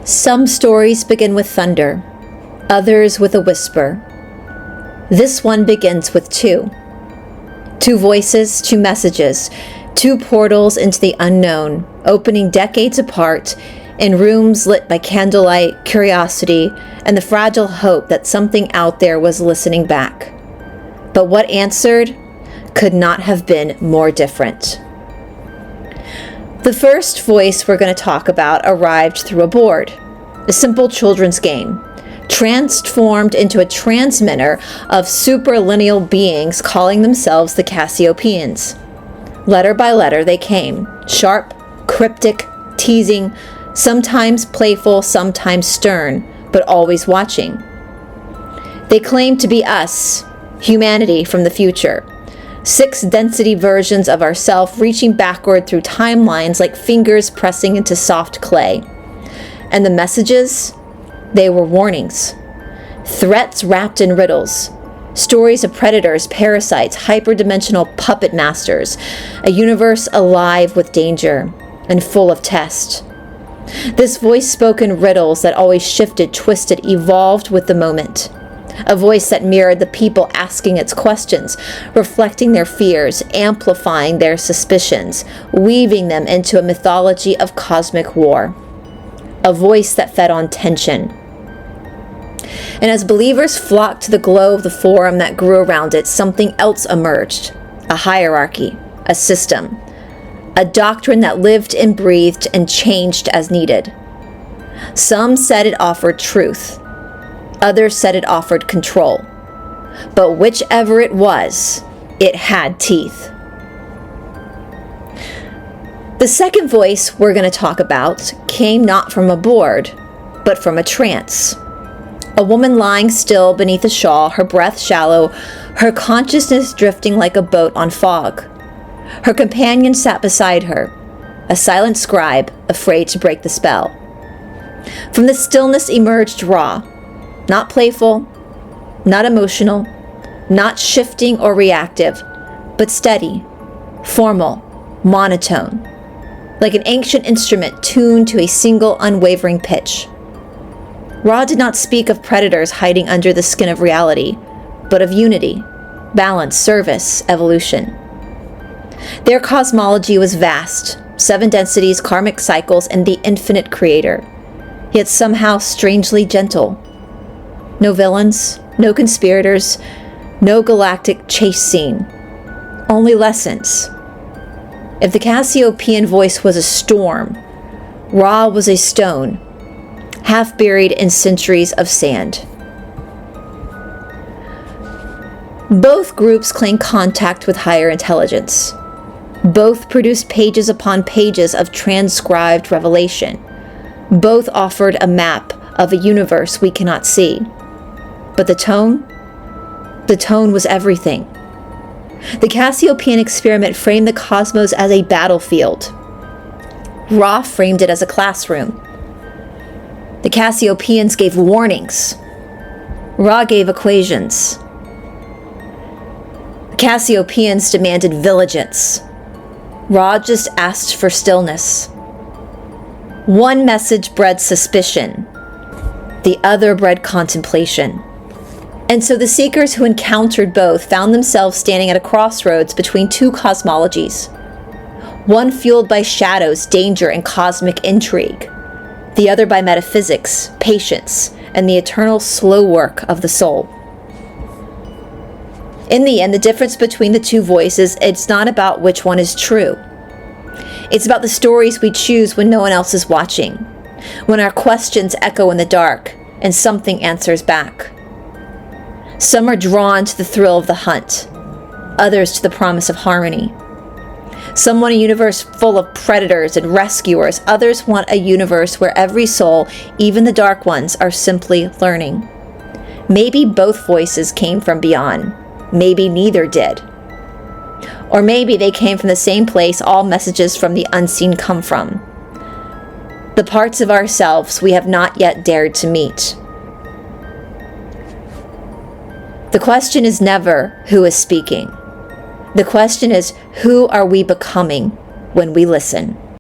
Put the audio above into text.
Some stories begin with thunder, others with a whisper. This one begins with two. Two voices, two messages, two portals into the unknown, opening decades apart in rooms lit by candlelight, curiosity, and the fragile hope that something out there was listening back. But what answered could not have been more different. The first voice we're going to talk about arrived through a board, a simple children's game, transformed into a transmitter of superlineal beings calling themselves the Cassiopaeans. Letter by letter they came, sharp, cryptic, teasing, sometimes playful, sometimes stern, but always watching. They claimed to be us, humanity from the future. 6 density versions of ourself reaching backward through timelines like fingers pressing into soft clay. And the messages? They were warnings. Threats wrapped in riddles. Stories of predators, parasites, hyperdimensional puppet masters. A universe alive with danger and full of test. This voice spoke in riddles that always shifted, twisted, evolved with the moment. A voice that mirrored the people asking its questions, reflecting their fears, amplifying their suspicions, weaving them into a mythology of cosmic war. A voice that fed on tension. And as believers flocked to the glow of the forum that grew around it, something else emerged. A hierarchy, a system, a doctrine that lived and breathed and changed as needed. Some said it offered truth. Others said it offered control. But whichever it was, it had teeth. The second voice we're going to talk about came not from a board, but from a trance. A woman lying still beneath a shawl, her breath shallow, her consciousness drifting like a boat on fog. Her companion sat beside her, a silent scribe, afraid to break the spell. From the stillness emerged Ra, not playful, not emotional, not shifting or reactive, but steady, formal, monotone, like an ancient instrument tuned to a single unwavering pitch. Ra did not speak of predators hiding under the skin of reality, but of unity, balance, service, evolution. Their cosmology was vast, 7 densities, karmic cycles, and the infinite creator, yet somehow strangely gentle. No villains, no conspirators, no galactic chase scene. Only lessons. If the Cassiopaean voice was a storm, Ra was a stone, half buried in centuries of sand. Both groups claimed contact with higher intelligence. Both produced pages upon pages of transcribed revelation. Both offered a map of a universe we cannot see. But the tone was everything. The Cassiopaean experiment framed the cosmos as a battlefield. Ra framed it as a classroom. The Cassiopaeans gave warnings. Ra gave equations. The Cassiopaeans demanded vigilance. Ra just asked for stillness. One message bred suspicion. The other bred contemplation. And so the seekers who encountered both found themselves standing at a crossroads between 2 cosmologies. One fueled by shadows, danger, and cosmic intrigue. The other by metaphysics, patience, and the eternal slow work of the soul. In the end, the difference between the 2 voices, it's not about which one is true. It's about the stories we choose when no one else is watching, when our questions echo in the dark, and something answers back. Some are drawn to the thrill of the hunt, others to the promise of harmony. Some want a universe full of predators and rescuers. Others want a universe where every soul, even the dark ones, are simply learning. Maybe both voices came from beyond. Maybe neither did. Or maybe they came from the same place all messages from the unseen come from. The parts of ourselves we have not yet dared to meet. The question is never who is speaking. The question is, who are we becoming when we listen?